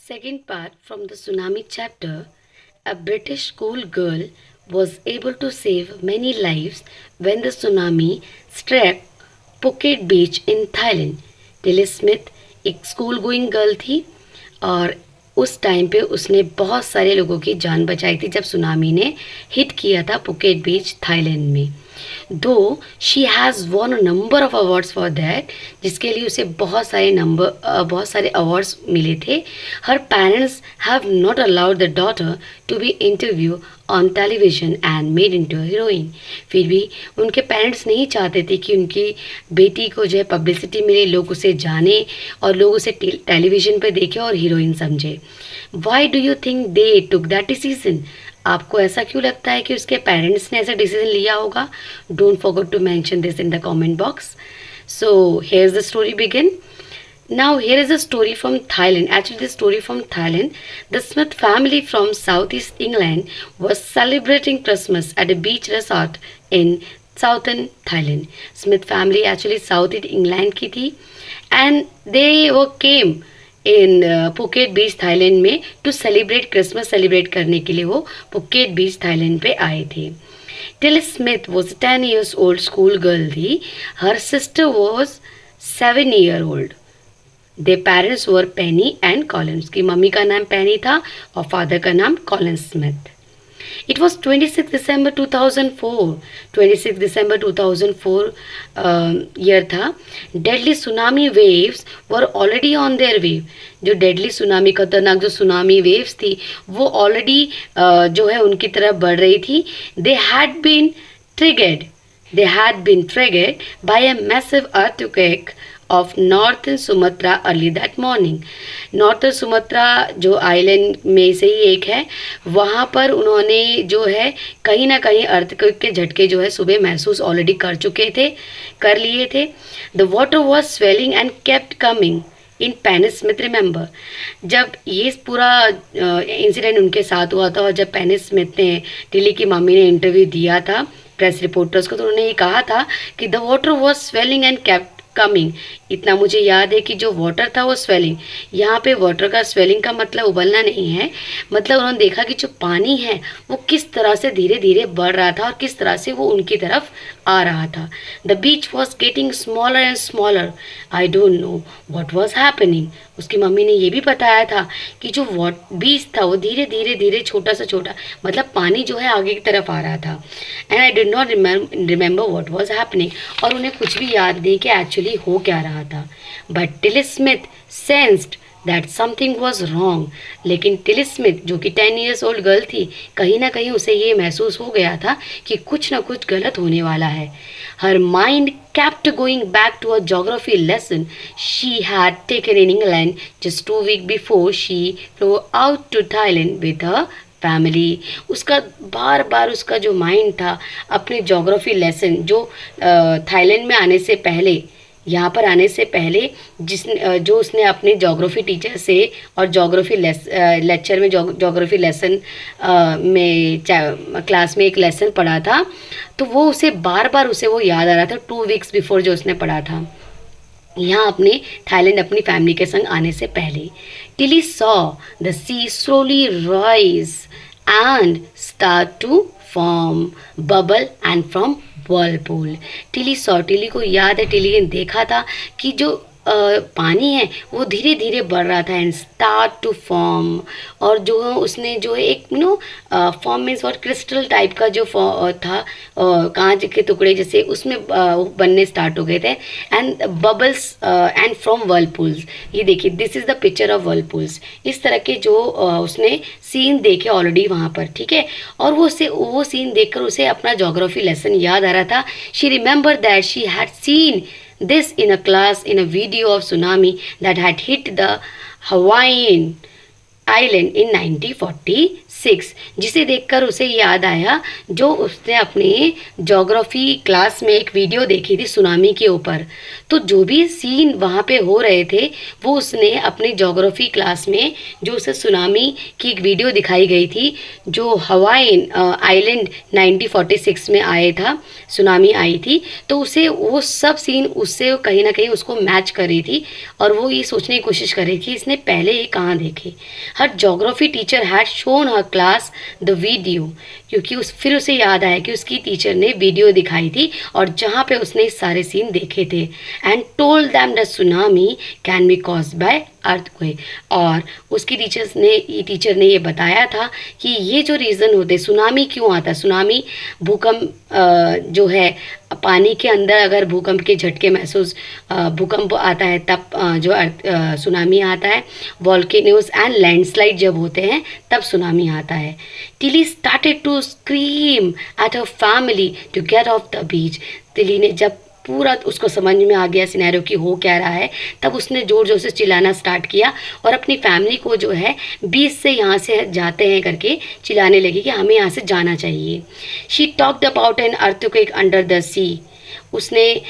Second part from the tsunami chapter. A British schoolgirl was able to save many lives when the tsunami struck Phuket Beach in Thailand. Tilly Smith एक school going girl थी और उस time पे उसने बहुत सारे लोगों की जान बचाई थी जब सुनामी ने हिट किया था पुकेट बीच थाईलैंड में. Though she has won a number of awards for that, जिसके लिए उसे बहुत सारे अवार्ड्स मिले थे. Her parents have not allowed the daughter to be interview on television and made into heroine. फिर भी उनके पेरेंट्स नहीं चाहते थे कि उनकी बेटी को जो है पब्लिसिटी मिले, लोग उसे जाने और लोग उसे टेलीविज़न पर देखें और हीरोइन समझे. Why do you think they took that decision? आपको ऐसा क्यों लगता है कि उसके पेरेंट्स ने ऐसा डिसीजन लिया होगा? Don't forget to mention this in the comment box. So here is the story begin. Now here is a story from Thailand. Actually, this story from Thailand. The Smith family from Southeast England was celebrating Christmas at a beach resort in southern Thailand. Smith family actually Southeast England की थी and they were came in Phuket Beach Thailand में to celebrate Christmas. celebrate करने के लिए वो Phuket Beach Thailand पे आए थे. Tilly Smith was 10 years old school girl थी. Her sister was 7-year-old. Their parents were Penny and Collins. की मम्मी का नाम पेनी था और फादर का नाम Colin Smith. It was 26 December 2004. 26 December 2004 year था. Deadly tsunami waves were already on their way. जो डेडली सुनामी, खतरनाक जो सुनामी वेव्स थी वो ऑलरेडी जो है उनकी तरफ बढ़ रही थी. They had been triggered by a massive earthquake of northern Sumatra early that morning. Northern Sumatra जो आइलैंड में से ही एक है, वहाँ पर उन्होंने जो है कहीं ना कहीं अर्थक्वेक के झटके जो है सुबह महसूस ऑलरेडी कर लिए थे. The water was swelling and kept coming in Penney Smith. Remember जब ये पूरा इंसिडेंट उनके साथ हुआ था और जब पेनी स्मिथ ने टिली की मम्मी ने इंटरव्यू दिया था प्रेस रिपोर्टर्स को, तो उन्होंने ये कहा था कि the water was swelling and kept coming. इतना मुझे याद है कि जो वाटर था वो स्वेलिंग, यहाँ पे वाटर का स्वेलिंग का मतलब उबलना नहीं है, मतलब उन्होंने देखा कि जो पानी है वो किस तरह से धीरे धीरे बढ़ रहा था और किस तरह से वो उनकी तरफ आ रहा था. The beach was getting smaller and smaller. I don't know what was happening. उसकी मम्मी ने ये भी बताया था कि जो बीच था वो धीरे धीरे छोटा सा छोटा, मतलब पानी जो है आगे की तरफ आ रहा था. And I did not remember what was happening. और उन्हें कुछ भी याद नहीं कि एक्चुअली हो क्या रहा था. But Tilly Smith sensed that something was wrong. लेकिन टिली स्मिथ जो कि 10 years old गर्ल थी, कहीं ना कहीं उसे ये महसूस हो गया था कि कुछ ना कुछ गलत होने वाला है. Her mind kept going back to a geography lesson she had taken in England just 2 weeks before she flew out to Thailand with her family. उसका बार बार उसका जो माइंड था अपने जोग्राफी लेसन जो थाईलैंड में आने से पहले, यहाँ पर आने से पहले जो उसने अपने जोग्राफी टीचर से और जोग्राफी लेक्चर में जोग्राफी लेसन में क्लास में एक लेसन पढ़ा था, तो वो उसे बार बार उसे वो याद आ रहा था 2 weeks बिफोर जो उसने पढ़ा था यहाँ अपने थाईलैंड अपनी फैमिली के संग आने से पहले. Tilly saw the sea slowly rise and start to form bubble and from whirlpool. Tilly को याद है, टिली ने देखा था कि जो पानी है वो धीरे धीरे बढ़ रहा था एंड स्टार्ट टू फॉर्म. और जो उसने जो एक फॉर्म मीन्स और क्रिस्टल टाइप का जो था कांच के टुकड़े जैसे उसमें बनने स्टार्ट हो गए थे. And bubbles and from whirlpools. ये देखिए this is the picture of whirlpools. इस तरह के जो उसने सीन देखे ऑलरेडी वहाँ पर, ठीक है. और वो सीन देखकर उसे अपना जोग्राफी लेसन याद आ रहा था. She remember that she had seen this in a class in a video of tsunami that had hit the Hawaiian island in 1946. 6, जिसे देखकर उसे याद आया जो उसने अपने ज्योग्राफी क्लास में एक वीडियो देखी थी सुनामी के ऊपर। तो जो भी सीन वहाँ पे हो रहे थे वो उसने अपनी ज्योग्राफी क्लास में, जो उसे सुनामी की एक वीडियो दिखाई गई थी जो हवाई आइलैंड 1946 में आया था, सुनामी आई थी, तो उसे वो सब सीन उससे कहीं ना कहीं उसको मैच कर रही थी और वो ये सोचने की कोशिश कर रही थी इसने पहले ये कहाँ देखे। Her geography teacher had shown her class the video, क्योंकि फिर उसे याद आया कि उसकी टीचर ने वीडियो दिखाई थी और जहाँ पे उसने सारे सीन देखे थे। And told them the tsunami can be caused by earthquake, और उसकी टीचर ने ये बताया था कि ये जो रीज़न होते सुनामी क्यों आता, सुनामी भूकंप जो है पानी के अंदर अगर भूकंप के झटके महसूस भूकंप आता है तब सुनामी आता है। वॉल्केनोस एंड लैंडस्लाइड जब होते हैं तब सुनामी आता है। Tilly started to scream at her family to get off the beach. Tilly ने जब पूरा उसको समझ में आ गया सिनेरियो कि हो क्या रहा है, तब उसने जोर जोर से चिल्लाना स्टार्ट किया और अपनी फैमिली को जो है बीच से यहाँ से जाते हैं करके चिल्लाने लगी कि हमें यहाँ से जाना चाहिए। She talked about an earthquake under the sea. उसने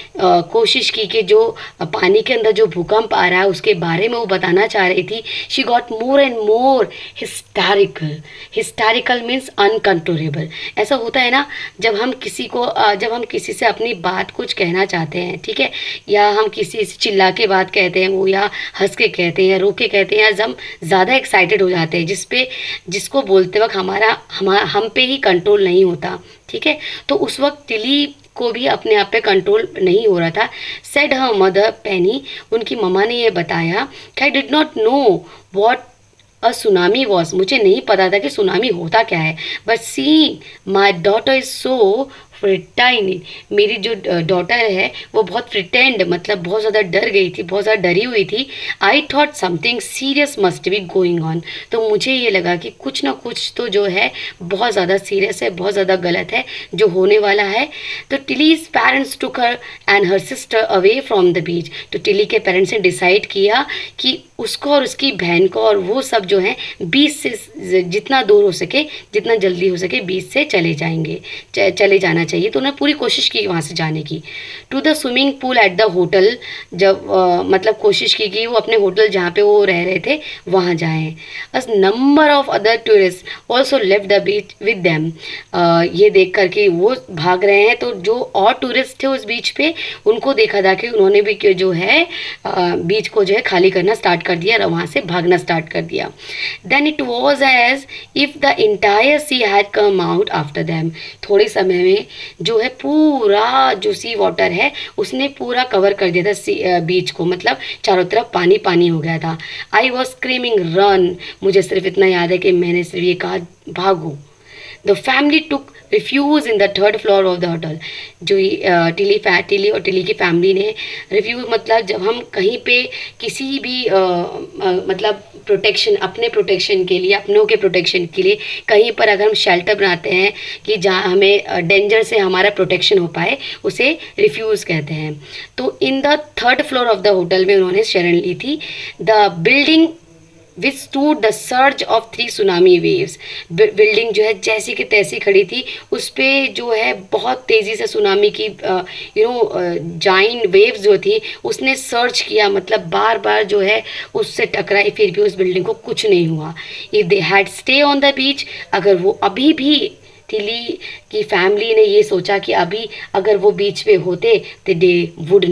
कोशिश की कि जो पानी के अंदर जो भूकंप आ रहा है उसके बारे में वो बताना चाह रही थी। She got more and more hysterical. Hysterical means uncontrollable. ऐसा होता है ना जब हम किसी से अपनी बात कुछ कहना चाहते हैं, ठीक है, या हम किसी से चिल्ला के बात कहते हैं वो, या हंस के कहते हैं या रो के कहते हैं, या हम ज़्यादा एक्साइटेड हो जाते हैं जिसको बोलते वक्त हम पे ही कंट्रोल नहीं होता, ठीक है। तो उस वक्त टिली को भी अपने आप पे कंट्रोल नहीं हो रहा था। सेड हर मदर पेनी, उनकी मम्मा ने ये बताया कि I did not know what a tsunami was, मुझे नहीं पता था कि सुनामी होता क्या है। But see my daughter is so frightened, मेरी जो डॉटर है वो बहुत फ्रिटेंड मतलब बहुत ज़्यादा डर गई थी, बहुत ज़्यादा डरी हुई थी। I thought something serious must be going on, तो मुझे ये लगा कि कुछ ना कुछ तो जो है बहुत ज़्यादा सीरियस है, बहुत ज़्यादा गलत है जो होने वाला है। तो Tilly's parents took her and her sister away from the beach. तो टिली के पेरेंट्स ने डिसाइड किया कि उसको और उसकी बहन को और वो सब जो है बीच से जितना दूर हो सके, जितना जल्दी हो सके बीच से चले जाना चाहिए। तो उन्होंने पूरी कोशिश की वहाँ से जाने की। To the swimming pool at the hotel, जब मतलब कोशिश की कि वो अपने होटल जहाँ पे वो रह रहे थे वहाँ जाएं। अस number of other tourist also left the beach with them. ये देख कर के वो भाग रहे हैं तो जो और टूरिस्ट थे उस बीच पे उनको देखा था कि उन्होंने भी जो है बीच को जो है खाली करना स्टार्ट कर दिया और वहाँ से भागना स्टार्ट कर दिया। Then it was as if the entire sea had come out after them. थोड़े समय में जो है पूरा जो सी वाटर है उसने पूरा कवर कर दिया था बीच को, मतलब चारों तरफ पानी पानी हो गया था। आई वॉज स्क्रीमिंग रन, मुझे सिर्फ इतना याद है कि मैंने सिर्फ ये कहा भागो। The family took refuse in the third floor of the hotel. जो टिली और टिली की फैमिली ने रिफ्यूज़ मतलब जब हम कहीं पे किसी भी मतलब प्रोटेक्शन, अपने प्रोटेक्शन के लिए, अपनों के प्रोटेक्शन के लिए कहीं पर अगर हम शेल्टर बनाते हैं कि जहाँ हमें डेंजर से हमारा प्रोटेक्शन हो पाए, उसे रिफ्यूज़ कहते हैं। तो in the third floor of the hotel में उन्होंने शरण ली थी। The building withstood the surge of 3 tsunami waves. Building जो है जैसी की तैसी खड़ी थी, उस पर जो है बहुत तेज़ी से सुनामी की जाइंट वेव्स जो थी उसने सर्च किया, मतलब बार बार जो है उससे टकराई, फिर भी उस बिल्डिंग को कुछ नहीं हुआ। If they had stay on the beach, अगर वो अभी भी टिली की फैमिली ने ये सोचा कि अभी अगर वो बीच पे होते तो they would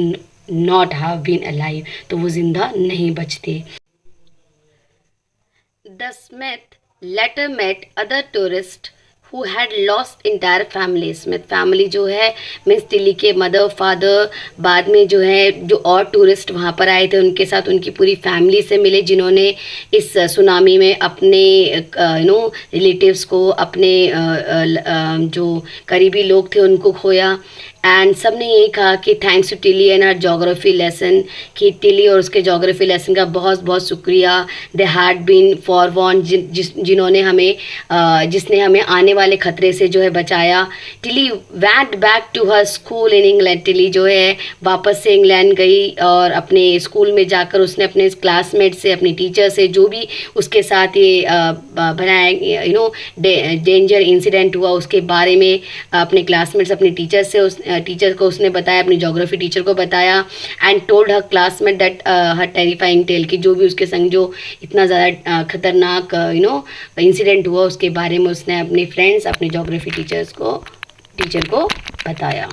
not have been alive, तो वो जिंदा नहीं बचते। The Smith later met other tourists who had lost entire family. Smith family जो है मिस टिली के मदर फादर, बाद में जो है जो और टूरिस्ट वहाँ पर आए थे उनके साथ उनकी पूरी फैमिली से मिले जिन्होंने इस सुनामी में अपने रिलेटिव्स को, अपने जो करीबी लोग थे उनको खोया। एंड सब ने यही कहा कि thanks to Tilly and her geography lesson, कि टिली और उसके जोग्राफी लेसन का बहुत बहुत शुक्रिया। दे हैड बीन फॉरवॉर्न, जिन्होंने हमें जिसने हमें आने वाले खतरे से जो है बचाया। Tilly went back to her school in England, Tilly जो है वापस से इंग्लैंड गई और अपने स्कूल में जाकर उसने अपने क्लासमेट से, अपनी टीचर से, जो भी उसके साथ ये बनाया डेंजर इंसिडेंट हुआ उसके बारे में अपने क्लासमेट्स, अपने टीचर से, उस टीचर को उसने बताया, अपनी ज्योग्राफी टीचर को बताया। And told her classmate that her terrifying tale, कि जो भी उसके संग जो इतना ज़्यादा खतरनाक इंसिडेंट हुआ उसके बारे में उसने अपने फ्रेंड्स, अपने ज्योग्राफी टीचर को बताया।